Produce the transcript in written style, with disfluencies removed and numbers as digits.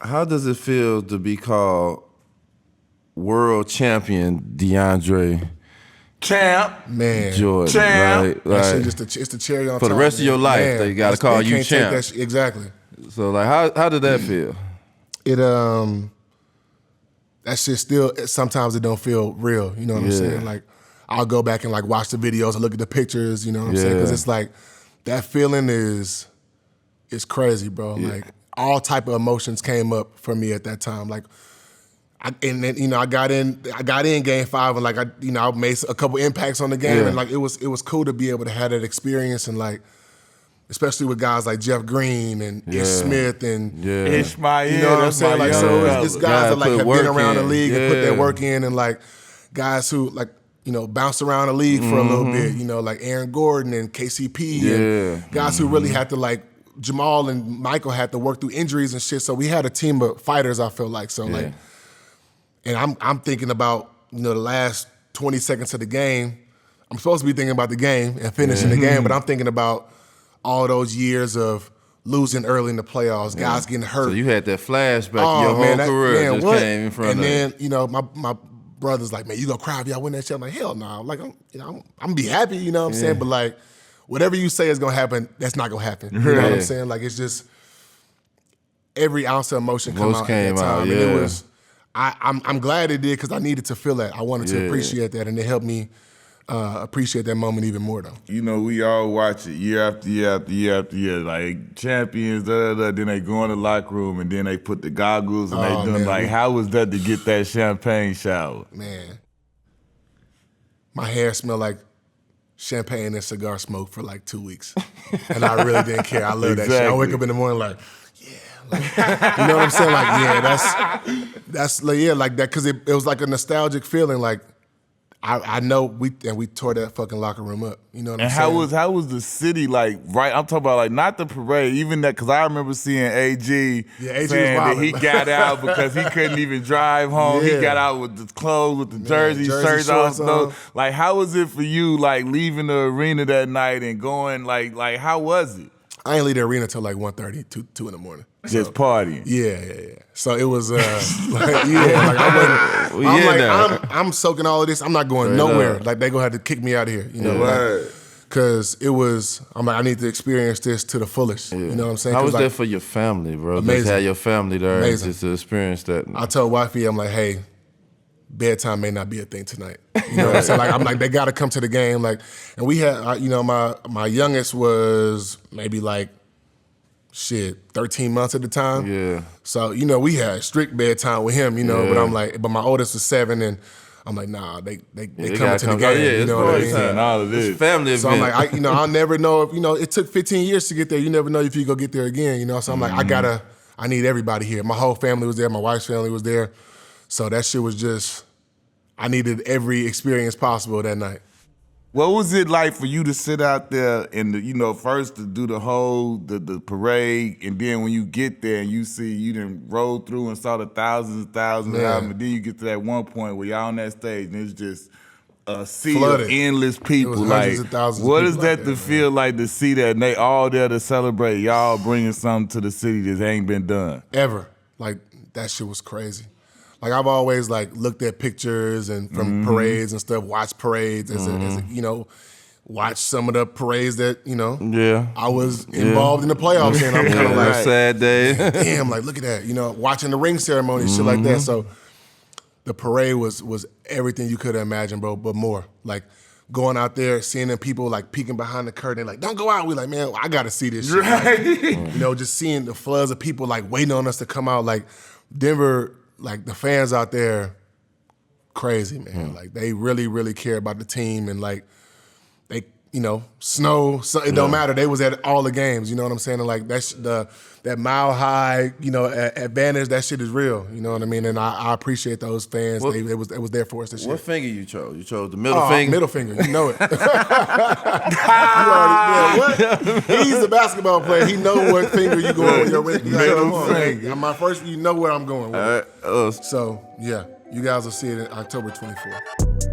How does it feel to be called world champion DeAndre? Champ. Man. Jordan, Champ. right? That shit it's the cherry on top. For the rest of your life, man, they got to call you champ. Exactly. So, like, how did that feel? That shit still, sometimes it don't feel real, you know what I'm saying? Like, I'll go back and like watch the videos and look at the pictures, you know what I'm saying? Because it's like, that feeling is crazy, bro. Like, all type of emotions came up for me at that time. Like, and then, you know, I got in game 5 and like, I made a couple impacts on the game and like, it was cool to be able to have that experience and like, especially with guys like Jeff Green and Ish Smith and Ishmael. You know what I'm saying? Like, so it's guys that like have been around the league and put their work in, and like guys who like, you know, bounced around the league for a little bit, you know, like Aaron Gordon and KCP and guys who really had to like, Jamal and Michael had to work through injuries and shit. So we had a team of fighters, I feel like. So like, and I'm thinking about, you know, the last 20 seconds of the game. I'm supposed to be thinking about the game and finishing the game, but I'm thinking about all those years of losing early in the playoffs, guys getting hurt. So you had that flashback your whole career just came in front of you. And then, you know, my brother's like, man, you gonna cry if y'all win that shit? I'm like, hell no. Nah. Like, I'm gonna be happy, you know what I'm saying? But like, whatever you say is gonna happen, that's not gonna happen. You know what I'm saying? Like, it's just every ounce of emotion come out at that time. And it was, I'm glad it did because I needed to feel that. I wanted to appreciate that, and it helped me appreciate that moment even more, though. You know, we all watch it year after year after year after year. Like, champions, then they go in the locker room, and then they put the goggles, and they doing, like, how was that to get that champagne shower? Man. My hair smelled like champagne and cigar smoke for like 2 weeks. And I really didn't care. I love that shit. I wake up in the morning like, like, you know what I'm saying? Like, that's like that, because it was like a nostalgic feeling. Like, I know we tore that fucking locker room up. You know what I'm saying? And how was the city like? Right, I'm talking about like not the parade, even that, because I remember seeing AG saying that he got out because he couldn't even drive home. He got out with the clothes, with the jersey shirts off. Like, how was it for you, like leaving the arena that night and going like how was it? I ain't leave the arena till like 1:30, 2 in the morning. Just partying. Yeah. So it was I'm soaking all of this. I'm not going nowhere. Like, they gonna have to kick me out of here. You know, because it was. I'm like, I need to experience this to the fullest. You know what I'm saying? How was that for your family, bro? Amazing. Just had your family there just to experience that. I told wifey, I'm like, hey, bedtime may not be a thing tonight. You know what I'm saying? Like, I'm like, they got to come to the game. Like, and we had, you know, my youngest was maybe like, 13 months at the time. Yeah. So, you know, we had strict bedtime with him, you know, but my oldest was 7, and I'm like, nah, they coming to the game. You know what I mean? All of this. It's family event. So I'm like, I'll never know if, you know, it took 15 years to get there. You never know if you go get there again, you know? So I'm like, I need everybody here. My whole family was there. My wife's family was there. So that shit was just, I needed every experience possible that night. What was it like for you to sit out there and, you know, first to do the whole, the parade, and then when you get there and you see, you done rolled through and saw the thousands and thousands of albums, and then you get to that one point where y'all on that stage and it's just a sea flooded. Of endless people. It was hundreds of thousands what of is people that to feel like to see that and they all there to celebrate, y'all bringing something to the city that ain't been done? Ever. Like, that shit was crazy. Like, I've always like looked at pictures and from parades and stuff, watched parades as a, you know, watched some of the parades that, you know, I was involved in the playoffs in. I'm kind of like, sad day. Damn, like, look at that, you know, watching the ring ceremony, shit like that. So the parade was everything you could imagine, bro, but more. Like, going out there, seeing them people like peeking behind the curtain, like, don't go out. We like, man, I gotta see this shit. Like, you know, just seeing the floods of people like waiting on us to come out. Like, Denver, like, the fans out there, crazy, man. Like, they really, really care about the team, and like, they, you know, snow, so it don't matter. They was at all the games, you know what I'm saying? And like, that's that mile high, you know, advantage, that shit is real, you know what I mean? And I appreciate those fans. It was there for us this year. What finger you chose? You chose the middle finger? Middle finger, you know it. What? He's a basketball player. He know what finger you going with your middle finger. My first, you know where I'm going with. So, yeah, you guys will see it October 24th.